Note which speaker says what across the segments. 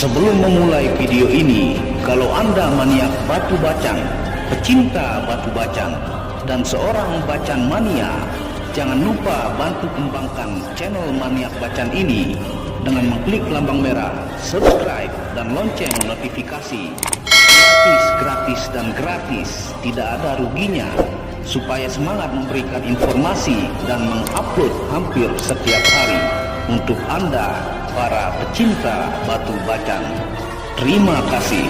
Speaker 1: Sebelum memulai video ini, kalau Anda maniak batu bacang, pecinta batu bacang, dan seorang bacang mania, jangan lupa bantu kembangkan channel Maniak Bacang ini dengan mengklik lambang merah, subscribe, dan lonceng notifikasi. Gratis dan gratis, tidak ada ruginya, supaya semangat memberikan informasi dan mengupload hampir setiap hari untuk Anda, para pecinta batu bacang. Terima kasih.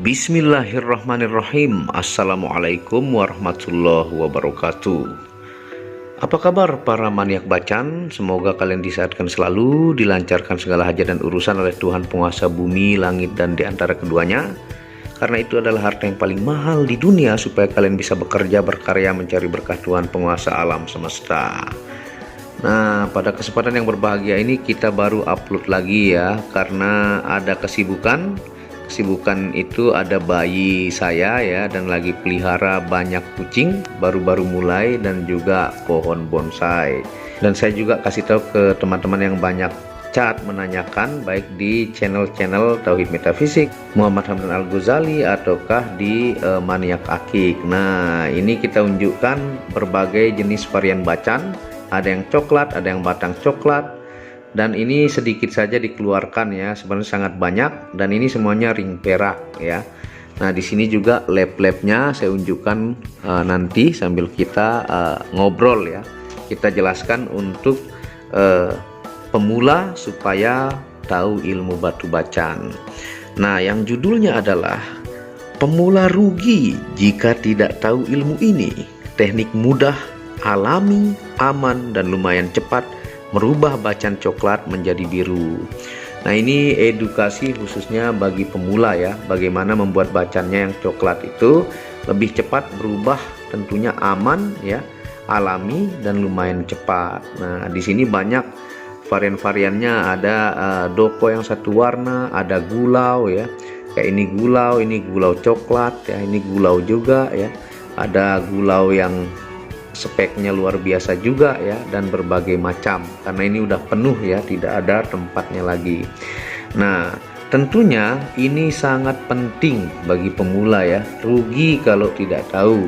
Speaker 2: Bismillahirrahmanirrahim. Assalamualaikum warahmatullahi wabarakatuh. Apa kabar para maniak bacang? Semoga kalian disehatkan selalu, dilancarkan segala hajat dan urusan oleh Tuhan penguasa bumi, langit, dan di antara keduanya. Karena itu adalah harta yang paling mahal di dunia, supaya kalian bisa bekerja, berkarya, mencari berkah Tuhan penguasa alam semesta. Nah, pada kesempatan yang berbahagia ini kita baru upload lagi ya, karena ada kesibukan. Kesibukan itu ada bayi saya ya, dan lagi pelihara banyak kucing, baru-baru mulai, dan juga pohon bonsai. Dan saya juga kasih tahu ke teman-teman yang banyak chat menanyakan, baik di channel-channel Tauhid Metafisik Muhammad Hamdan Al-Ghazali ataukah di Maniak Akik. Nah, ini kita unjukkan berbagai jenis varian bacang. Ada yang coklat, ada yang batang coklat. Dan ini sedikit saja dikeluarkan ya, sebenarnya sangat banyak, dan ini semuanya ring perak ya. Nah, di sini juga lab-labnya saya unjukkan nanti sambil kita ngobrol ya. Kita jelaskan untuk pemula supaya tahu ilmu batu bacang. Nah, yang judulnya adalah pemula rugi jika tidak tahu ilmu ini. Teknik mudah, alami, aman, dan lumayan cepat merubah bacang coklat menjadi biru. Nah, ini edukasi khususnya bagi pemula ya, bagaimana membuat bacangnya yang coklat itu lebih cepat berubah, tentunya aman ya, alami, dan lumayan cepat. Nah, di sini banyak varian-variannya, ada doko yang satu warna, ada gulau ya, kayak ini gulau coklat ya, ini gulau juga ya, ada gulau yang speknya luar biasa juga ya, dan berbagai macam, karena ini udah penuh ya, tidak ada tempatnya lagi. Nah, tentunya ini sangat penting bagi pemula ya, rugi kalau tidak tahu.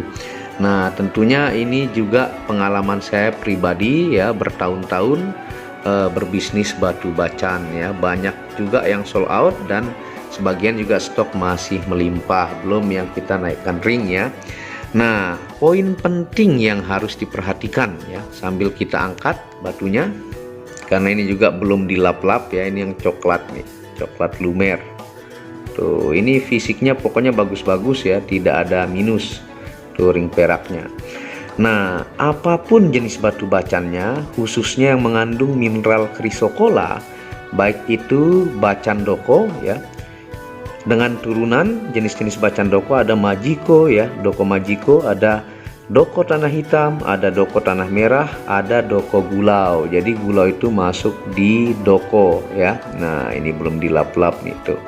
Speaker 2: Nah, tentunya ini juga pengalaman saya pribadi ya, bertahun-tahun berbisnis batu bacang ya, banyak juga yang sold out, dan sebagian juga stok masih melimpah, belum yang kita naikkan ring ya. Nah, poin penting yang harus diperhatikan ya, sambil kita angkat batunya, karena ini juga belum dilap-lap ya, ini yang coklat nih, coklat lumer. Tuh, ini fisiknya pokoknya bagus-bagus ya, tidak ada minus. Tuh ring peraknya. Nah, apapun jenis batu bacangnya, khususnya yang mengandung mineral krisokola, baik itu bacang doko ya, dengan turunan jenis-jenis bacang doko, ada majiko ya, doko majiko, ada doko tanah hitam, ada doko tanah merah, ada doko gulau. Jadi gulau itu masuk di doko ya. Nah, ini belum dilap-lap nih tuh.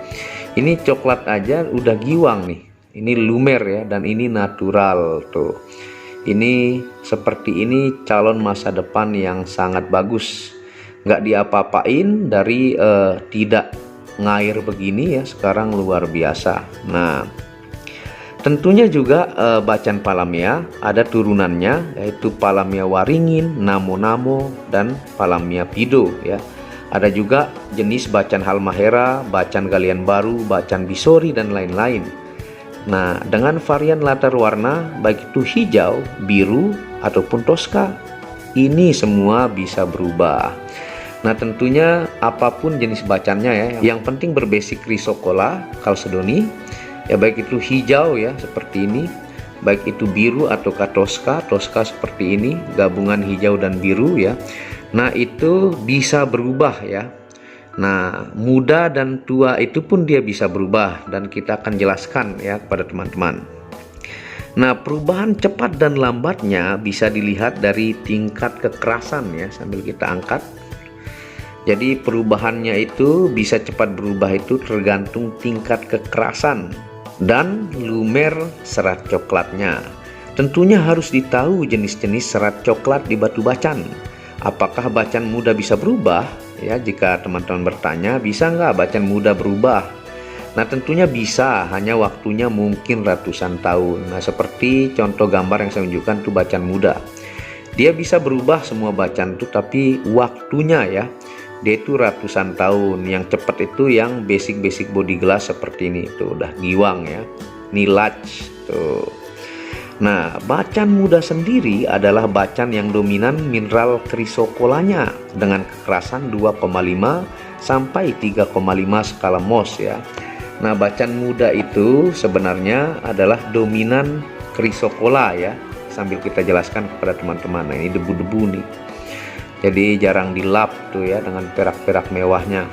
Speaker 2: Ini coklat aja udah giwang nih. Ini lumer ya, dan ini natural tuh. Ini seperti ini calon masa depan yang sangat bagus. Nggak diapa-apain dari tidak ngair begini ya, sekarang luar biasa. Nah, tentunya juga bacang palamia ada turunannya, yaitu palamia waringin, namo-namo, dan palamia pido ya. Ada juga jenis bacang halmahera, bacang galian baru, bacang bisori, dan lain-lain. Nah, dengan varian latar warna baik itu hijau, biru, ataupun toska, ini semua bisa berubah. Nah, tentunya apapun jenis bacangnya ya, yang penting berbasic krisokola, kalsedoni ya, baik itu hijau ya seperti ini, baik itu biru atau toska seperti ini, gabungan hijau dan biru ya. Nah, itu bisa berubah ya. Nah, muda dan tua itu pun dia bisa berubah, dan kita akan jelaskan ya kepada teman-teman. Nah, perubahan cepat dan lambatnya bisa dilihat dari tingkat kekerasan ya, sambil kita angkat. Jadi perubahannya itu bisa cepat berubah itu tergantung tingkat kekerasan dan lumer serat coklatnya. Tentunya harus ditahu jenis-jenis serat coklat di batu bacang. apakah bacaan muda bisa berubah? Ya, jika teman-teman bertanya, bisa nggak bacaan muda berubah? Nah, tentunya bisa, hanya waktunya mungkin ratusan tahun. Nah, seperti contoh gambar yang saya tunjukkan itu bacaan muda. Dia bisa berubah semua bacaan itu, tapi waktunya ya, dia itu ratusan tahun. Yang cepat itu yang basic body glass seperti ini, tuh udah giwang ya, nilaj tuh. Nah, bacaan muda sendiri adalah bacaan yang dominan mineral krisokolanya dengan kekerasan 2,5 sampai 3,5 skala Mohs ya. Nah, bacaan muda itu sebenarnya adalah dominan krisokola ya. Sambil kita jelaskan kepada teman-teman. Nah, ini debu-debu nih. Jadi jarang dilap tuh ya dengan perak-perak mewahnya.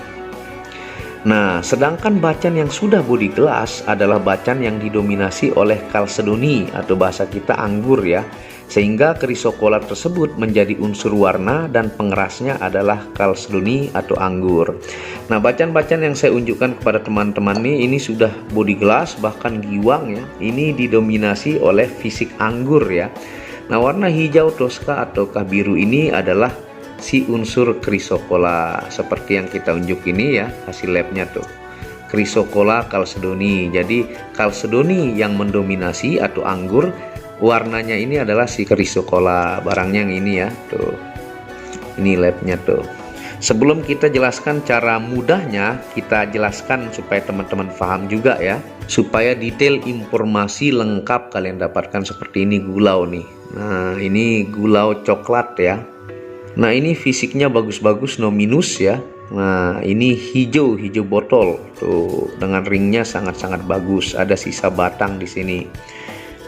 Speaker 2: Nah, sedangkan bacaan yang sudah body glass adalah bacaan yang didominasi oleh kalsedoni atau bahasa kita anggur ya. Sehingga krisokola tersebut menjadi unsur warna dan pengerasnya adalah kalsedoni atau anggur. Nah, bacaan-bacaan yang saya unjukkan kepada teman-teman ini sudah body glass bahkan giwang ya. Ini didominasi oleh fisik anggur ya. Nah, warna hijau toska ataukah biru ini adalah si unsur krisokola seperti yang kita unjuk ini ya, hasil labnya tuh krisokola kalsedoni. Jadi kalsedoni yang mendominasi atau anggur, warnanya ini adalah si krisokola, barangnya yang ini ya tuh, ini labnya tuh. Sebelum kita jelaskan cara mudahnya, kita jelaskan supaya teman-teman paham juga ya, supaya detail informasi lengkap kalian dapatkan. Seperti ini gulau nih. Nah, ini gulau coklat ya. Nah, ini fisiknya bagus-bagus, no minus ya. Nah, ini hijau botol tuh dengan ringnya sangat-sangat bagus. Ada sisa batang di sini.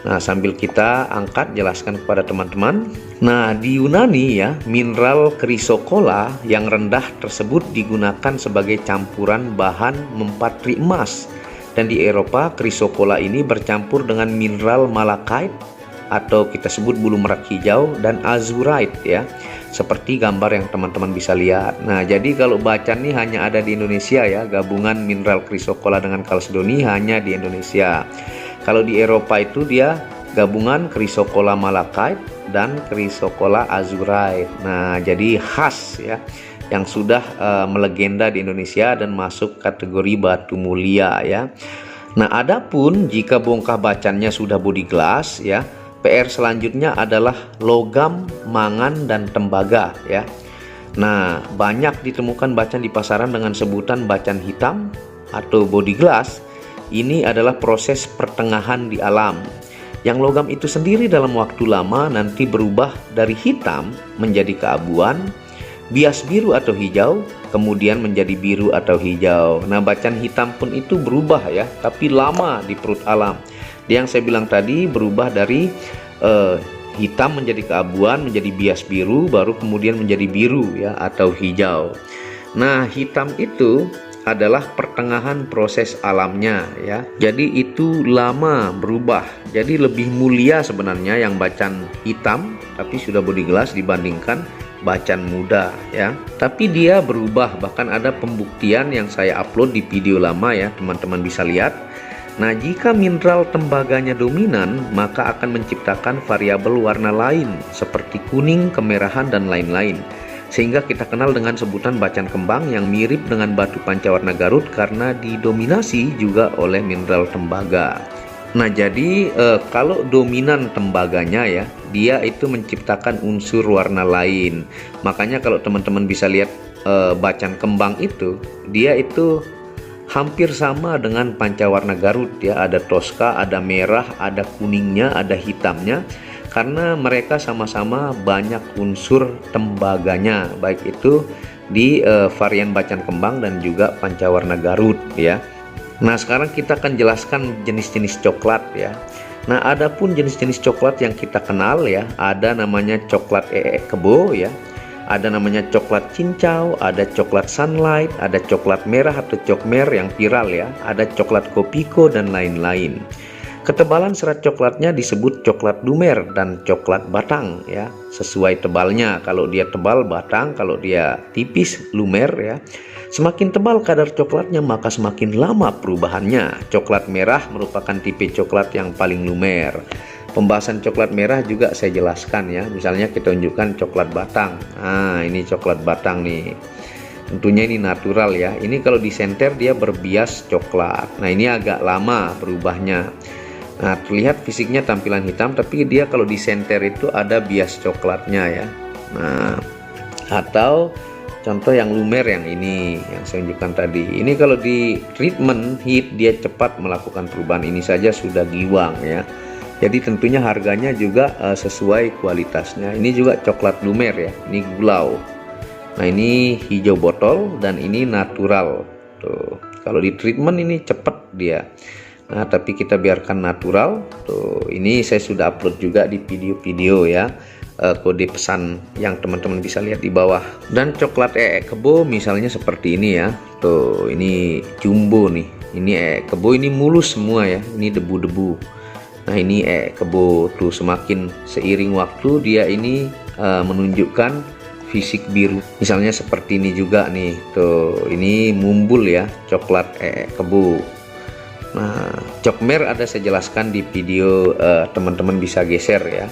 Speaker 2: Nah, sambil kita angkat jelaskan kepada teman-teman. Nah, di Yunani ya, mineral krisokola yang rendah tersebut digunakan sebagai campuran bahan mempatri emas. Dan di Eropa, krisokola ini bercampur dengan mineral malachite atau kita sebut bulu merak hijau dan azurite ya. Seperti gambar yang teman-teman bisa lihat. Nah, jadi kalau bacaan ini hanya ada di Indonesia ya, gabungan mineral krisokola dengan kalsedoni hanya di Indonesia. Kalau di Eropa itu dia gabungan krisokola malachite dan krisokola azurite. Nah, jadi khas ya, yang sudah melegenda di Indonesia dan masuk kategori batu mulia ya. Nah, adapun jika bongkah bacannya sudah body glass ya, PR selanjutnya adalah logam, mangan, dan tembaga ya. Nah, banyak ditemukan bacaan di pasaran dengan sebutan bacaan hitam atau body glass. Ini adalah proses pertengahan di alam. Yang logam itu sendiri dalam waktu lama nanti berubah dari hitam menjadi keabuan, bias biru atau hijau, kemudian menjadi biru atau hijau. Nah, bacaan hitam pun itu berubah ya, tapi lama di perut alam. Yang saya bilang tadi berubah dari hitam menjadi keabuan, menjadi bias biru, baru kemudian menjadi biru ya atau hijau. Nah, hitam itu adalah pertengahan proses alamnya ya. Jadi itu lama berubah. Jadi lebih mulia sebenarnya yang bacaan hitam tapi sudah body glass dibandingkan bacaan muda ya. Tapi dia berubah, bahkan ada pembuktian yang saya upload di video lama ya, teman-teman bisa lihat. Nah, jika mineral tembaganya dominan, maka akan menciptakan variabel warna lain seperti kuning, kemerahan, dan lain-lain. Sehingga kita kenal dengan sebutan bacaan kembang yang mirip dengan batu pancawarna Garut karena didominasi juga oleh mineral tembaga. Nah, jadi kalau dominan tembaganya ya, dia itu menciptakan unsur warna lain. Makanya kalau teman-teman bisa lihat bacaan kembang itu, dia itu hampir sama dengan pancawarna Garut ya. Ada toska, ada merah, ada kuningnya, ada hitamnya, karena mereka sama-sama banyak unsur tembaganya, baik itu di varian bacaan kembang dan juga pancawarna Garut ya. Nah, sekarang kita akan jelaskan jenis-jenis coklat ya. Nah, adapun jenis-jenis coklat yang kita kenal ya, ada namanya coklat kebo ya, ada namanya coklat cincau, ada coklat sunlight, ada coklat merah atau cokmer yang viral ya, ada coklat kopiko dan lain-lain. Ketebalan serat coklatnya disebut coklat lumer dan coklat batang ya, sesuai tebalnya. Kalau dia tebal batang, kalau dia tipis lumer ya. Semakin tebal kadar coklatnya maka semakin lama perubahannya. Coklat merah merupakan tipe coklat yang paling lumer. pembahasan coklat merah juga saya jelaskan ya. Misalnya kita tunjukkan coklat batang. Nah, ini coklat batang nih. Tentunya ini natural ya. Ini kalau disenter dia berbias coklat. Nah, ini agak lama berubahnya. Nah, terlihat fisiknya tampilan hitam, tapi dia kalau disenter itu ada bias coklatnya ya. Nah, atau contoh yang lumer yang ini yang saya tunjukkan tadi. Ini kalau di treatment heat dia cepat melakukan perubahan. Ini saja sudah giwang ya. Jadi tentunya harganya juga sesuai kualitasnya. Ini juga coklat lumer ya. Ini gulau. Nah, ini hijau botol dan ini natural. Tuh. Kalau di treatment ini cepat dia. Nah, tapi kita biarkan natural. Tuh, ini saya sudah upload juga di video-video ya. Kode pesan yang teman-teman bisa lihat di bawah. Dan coklat kebo misalnya seperti ini ya. Tuh, ini jumbo nih. Ini kebo ini mulus semua ya. Ini debu-debu. Nah, ini kebo tuh semakin seiring waktu dia ini menunjukkan fisik biru. Misalnya seperti ini juga nih. Tuh, ini mumbul ya, coklat kebo. Nah, cokmer ada saya jelaskan di video, teman-teman bisa geser ya.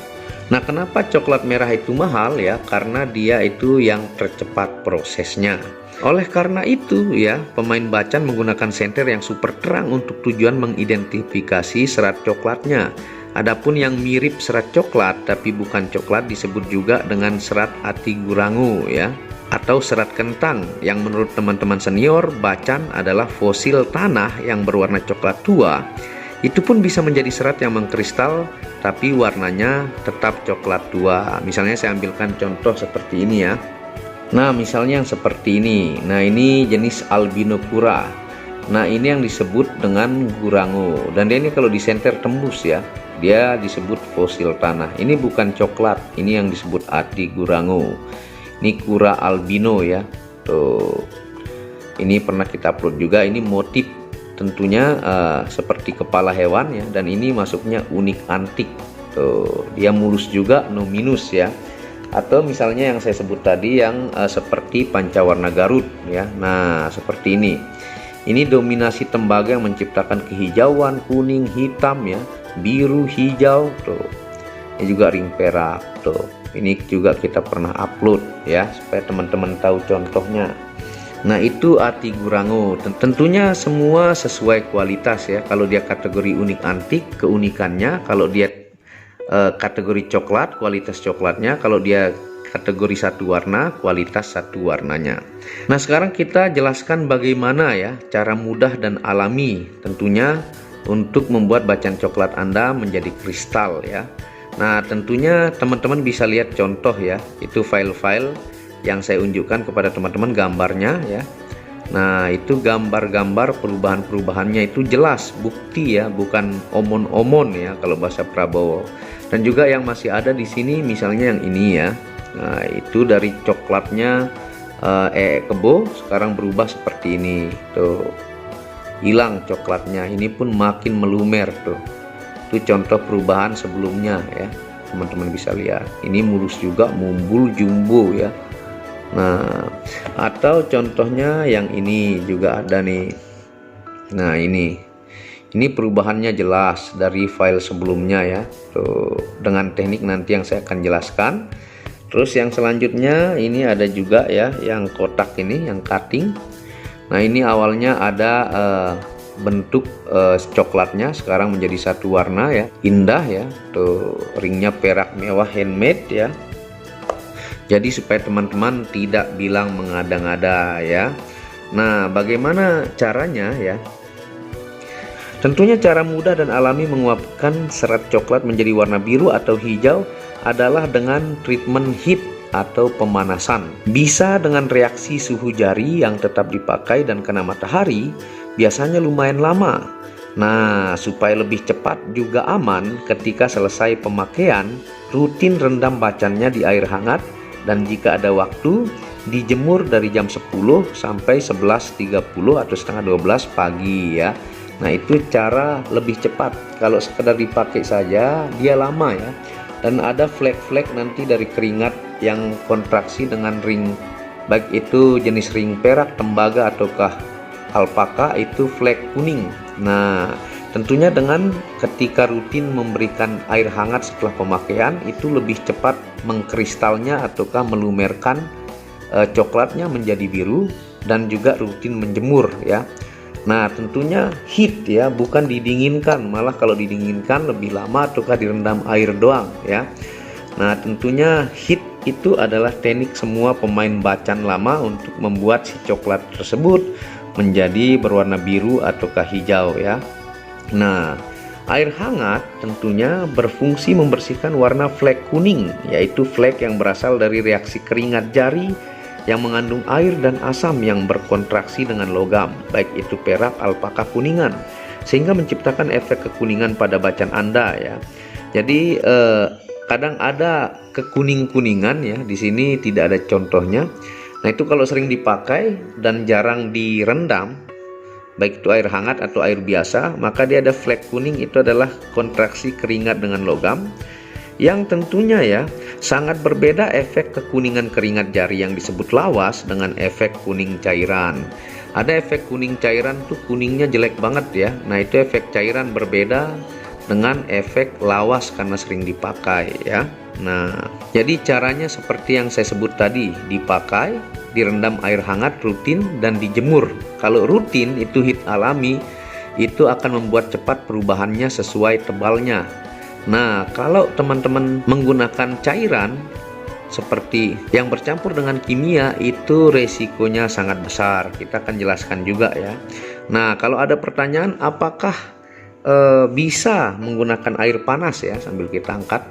Speaker 2: Nah, kenapa coklat merah itu mahal ya? Karena dia itu yang tercepat prosesnya. Oleh karena itu ya, pemain bacan menggunakan senter yang super terang untuk tujuan mengidentifikasi serat coklatnya. Adapun yang mirip serat coklat tapi bukan coklat disebut juga dengan serat ati gurangu ya, atau serat kentang, yang menurut teman-teman senior bacan adalah fosil tanah yang berwarna coklat tua. Itu pun bisa menjadi serat yang mengkristal tapi warnanya tetap coklat tua. Misalnya saya ambilkan contoh seperti ini ya. Nah, misalnya yang seperti ini. Nah, ini jenis albinocura. Nah, ini yang disebut dengan gurango, dan dia ini kalau disenter tembus ya, dia disebut fosil tanah. Ini bukan coklat, ini yang disebut ati gurango. Ini kura albino ya. Tuh, ini pernah kita upload juga. Ini motif tentunya seperti kepala hewan ya, dan ini masuknya unik antik. Tuh, dia mulus juga, no minus ya. Atau misalnya yang saya sebut tadi yang seperti pancawarna Garut ya. Nah, seperti ini. Ini dominasi tembaga yang menciptakan kehijauan, kuning, hitam ya, biru, hijau. Tuh, ini juga ring perak. Tuh, ini juga kita pernah upload ya, supaya teman-teman tahu contohnya. Nah, itu ati gurango. Tentunya semua sesuai kualitas ya. Kalau dia kategori unik antik, keunikannya. Kalau dia kategori coklat, kualitas coklatnya. Kalau dia kategori satu warna, kualitas satu warnanya. Nah, sekarang kita jelaskan bagaimana ya cara mudah dan alami tentunya untuk membuat bacan coklat Anda menjadi kristal ya. Nah, tentunya teman-teman bisa lihat contoh ya, itu file-file yang saya unjukkan kepada teman-teman gambarnya ya. Nah, itu gambar-gambar perubahan-perubahannya itu jelas, bukti ya, bukan omon-omon ya kalau bahasa Prabowo. Dan juga yang masih ada di sini misalnya yang ini ya. Nah, itu dari coklatnya kebo sekarang berubah seperti ini. Tuh, hilang coklatnya, ini pun makin melumer tuh. Itu contoh perubahan sebelumnya ya, teman-teman bisa lihat. Ini mulus juga, mumbul jumbo ya. Nah, atau contohnya yang ini juga ada nih. Nah, ini perubahannya jelas dari file sebelumnya ya. Tuh, dengan teknik nanti yang saya akan jelaskan. Terus yang selanjutnya ini ada juga ya yang kotak ini, yang cutting. Nah, ini awalnya ada bentuk coklatnya, sekarang menjadi satu warna ya, indah ya. Tuh, ringnya perak mewah handmade ya. Jadi supaya teman-teman tidak bilang mengada-ngada ya. Nah, bagaimana caranya ya? Tentunya cara mudah dan alami menguapkan serat coklat menjadi warna biru atau hijau adalah dengan treatment heat atau pemanasan. Bisa dengan reaksi suhu jari yang tetap dipakai dan kena matahari, biasanya lumayan lama. Nah, supaya lebih cepat juga aman, ketika selesai pemakaian, rutin rendam bacannya di air hangat, dan jika ada waktu, dijemur dari jam 10 sampai 11.30 atau setengah 12 pagi ya. Nah, itu cara lebih cepat. Kalau sekedar dipakai saja, dia lama ya. Dan ada flek-flek nanti dari keringat yang kontraksi dengan ring, baik itu jenis ring perak, tembaga ataukah alpaka, itu flek kuning. Nah, Tentunya dengan ketika rutin memberikan air hangat setelah pemakaian, itu lebih cepat mengkristalnya ataukah melumerkan coklatnya menjadi biru, dan juga rutin menjemur ya. Nah, tentunya heat ya, bukan didinginkan, malah kalau didinginkan lebih lama ataukah direndam air doang ya. Nah, tentunya heat itu adalah teknik semua pemain bacan lama untuk membuat si coklat tersebut menjadi berwarna biru ataukah hijau ya. Nah, air hangat tentunya berfungsi membersihkan warna flek kuning, yaitu flek yang berasal dari reaksi keringat jari yang mengandung air dan asam yang berkontraksi dengan logam, baik itu perak, alpaka, kuningan, sehingga menciptakan efek kekuningan pada bacan Anda ya. Jadi kadang ada kekuning-kuningan ya, di sini tidak ada contohnya. Nah, itu kalau sering dipakai dan jarang direndam, baik itu air hangat atau air biasa, maka dia ada flek kuning, itu adalah kontraksi keringat dengan logam, yang tentunya ya sangat berbeda efek kekuningan keringat jari yang disebut lawas dengan efek kuning cairan. Ada efek kuning cairan tuh kuningnya jelek banget ya. Nah, itu efek cairan berbeda dengan efek lawas karena sering dipakai ya. Nah, jadi caranya seperti yang saya sebut tadi, dipakai, direndam air hangat rutin, dan dijemur. Kalau rutin itu heat alami, itu akan membuat cepat perubahannya sesuai tebalnya. Nah, kalau teman-teman menggunakan cairan seperti yang bercampur dengan kimia, itu resikonya sangat besar. Kita akan jelaskan juga ya. Nah, kalau ada pertanyaan apakah bisa menggunakan air panas ya sambil kita angkat,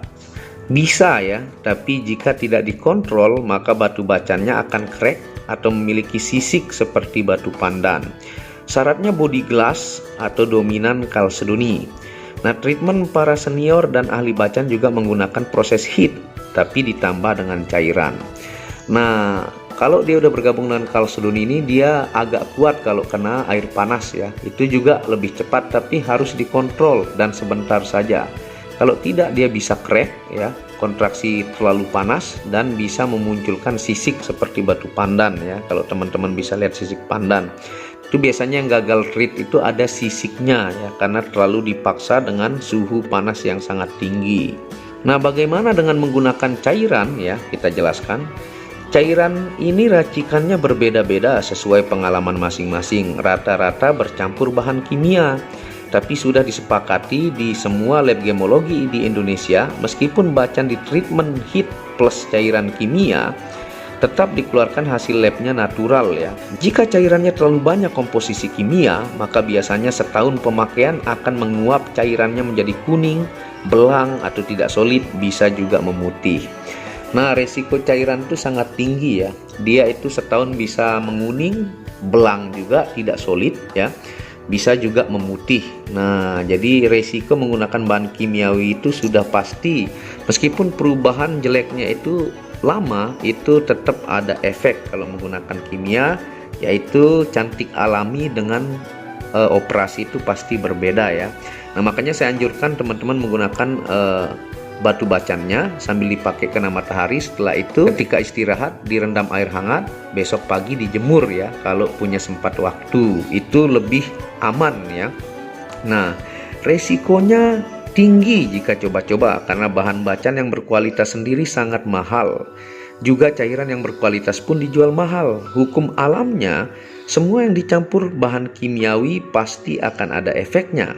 Speaker 2: bisa ya, tapi jika tidak dikontrol maka batu bacannya akan crack atau memiliki sisik seperti batu pandan. Syaratnya body glass atau dominan kalsedoni. Nah, treatment para senior dan ahli bacan juga menggunakan proses heat tapi ditambah dengan cairan. Nah, kalau dia udah bergabung dengan kalsedoni ini, dia agak kuat kalau kena air panas ya. Itu juga lebih cepat tapi harus dikontrol dan sebentar saja. Kalau tidak dia bisa crack ya, kontraksi terlalu panas, dan bisa memunculkan sisik seperti batu pandan ya. Kalau teman-teman bisa lihat sisik pandan, itu biasanya yang gagal treat itu ada sisiknya ya, karena terlalu dipaksa dengan suhu panas yang sangat tinggi. Nah, bagaimana dengan menggunakan cairan ya, kita jelaskan. Cairan ini racikannya berbeda-beda sesuai pengalaman masing-masing, rata-rata bercampur bahan kimia. Tapi sudah disepakati di semua lab gemologi di Indonesia, meskipun bacan di treatment heat plus cairan kimia, tetap dikeluarkan hasil labnya natural ya. Jika cairannya terlalu banyak komposisi kimia, maka biasanya setahun pemakaian akan menguap cairannya menjadi kuning, belang, atau tidak solid, bisa juga memutih. Nah, resiko cairan itu sangat tinggi ya. Dia itu setahun bisa menguning, belang juga, tidak solid ya, bisa juga memutih. Nah, jadi resiko menggunakan bahan kimiawi itu sudah pasti. Meskipun perubahan jeleknya itu lama, itu tetap ada efek kalau menggunakan kimia, yaitu cantik alami dengan operasi itu pasti berbeda ya. Nah, makanya saya anjurkan teman-teman menggunakan batu bacannya sambil dipakai kena matahari. Setelah itu ketika istirahat direndam air hangat, besok pagi dijemur ya kalau punya sempat waktu, itu lebih aman ya. Nah, resikonya tinggi jika coba-coba karena bahan bacan yang berkualitas sendiri sangat mahal. Juga cairan yang berkualitas pun dijual mahal. Hukum alamnya, semua yang dicampur bahan kimiawi pasti akan ada efeknya.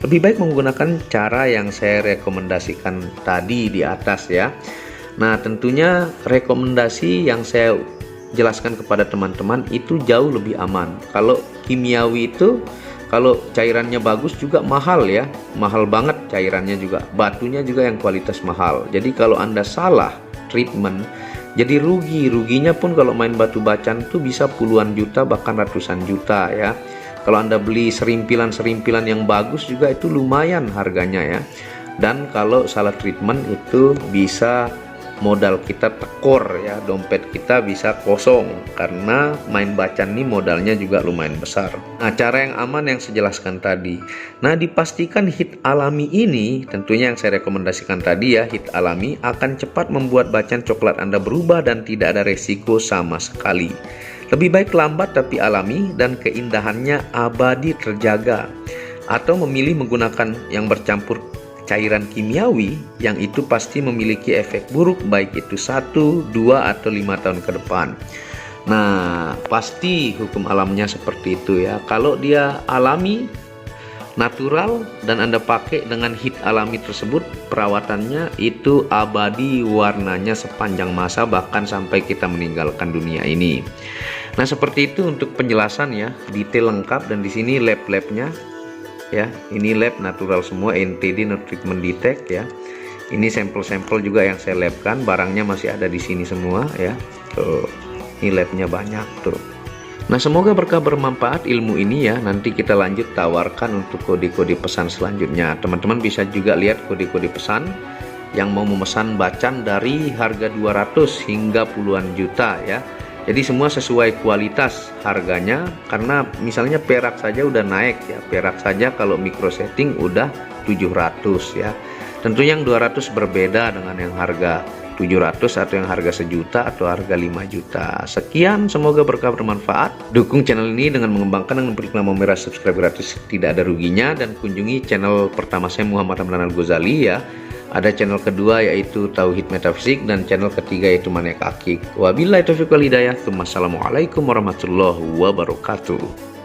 Speaker 2: Lebih baik menggunakan cara yang saya rekomendasikan tadi di atas ya. Nah, tentunya rekomendasi yang saya jelaskan kepada teman-teman itu jauh lebih aman. Kalau kimiawi itu, kalau cairannya bagus juga mahal ya, mahal banget cairannya juga, batunya juga yang kualitas mahal. Jadi kalau Anda salah treatment, jadi ruginya pun kalau main batu bacan tuh bisa puluhan juta bahkan ratusan juta ya. Kalau Anda beli serimpilan-serimpilan yang bagus juga itu lumayan harganya ya. Dan kalau salah treatment itu bisa modal kita tekor ya, dompet kita bisa kosong karena main bacan ini modalnya juga lumayan besar. Nah, cara yang aman yang saya jelaskan tadi. Nah, dipastikan heat alami ini, tentunya yang saya rekomendasikan tadi ya, heat alami akan cepat membuat bacan coklat Anda berubah dan tidak ada resiko sama sekali. Lebih baik lambat tapi alami dan keindahannya abadi terjaga. atau memilih menggunakan yang bercampur cairan kimiawi yang itu pasti memiliki efek buruk baik itu 1, 2, atau 5 tahun ke depan. Nah, pasti hukum alamnya seperti itu ya. Kalau dia alami, natural, dan Anda pakai dengan heat alami tersebut, perawatannya itu abadi, warnanya sepanjang masa bahkan sampai kita meninggalkan dunia ini. Nah, seperti itu untuk penjelasan ya, detail lengkap, dan di sini lab-labnya ya, ini lab natural semua, NTD, no treatment detect ya. Ini sampel-sampel juga yang saya labkan, barangnya masih ada di sini semua ya. Tuh, ini labnya banyak tuh. Nah, semoga berkah bermanfaat ilmu ini ya. Nanti kita lanjut tawarkan untuk kode-kode pesan selanjutnya. Teman-teman bisa juga lihat kode-kode pesan yang mau memesan bacan dari harga 200 hingga puluhan juta ya. Jadi semua sesuai kualitas harganya, karena misalnya perak saja udah naik ya. Perak saja kalau micro setting udah 700 ya. Tentu yang 200 berbeda dengan yang harga 700 atau yang harga 1 juta atau harga 5 juta. Sekian, semoga berkah bermanfaat. Dukung channel ini dengan mengembangkan dan klik tombol merah subscribe gratis, tidak ada ruginya, dan kunjungi channel pertama saya Muhammad Hamdan Al-Ghazali ya. Ada channel kedua yaitu Tauhid Metafisik, dan channel ketiga yaitu Maniak Akik. Wabillahi taufiq wal hidayah. Wassalamualaikum warahmatullahi wabarakatuh.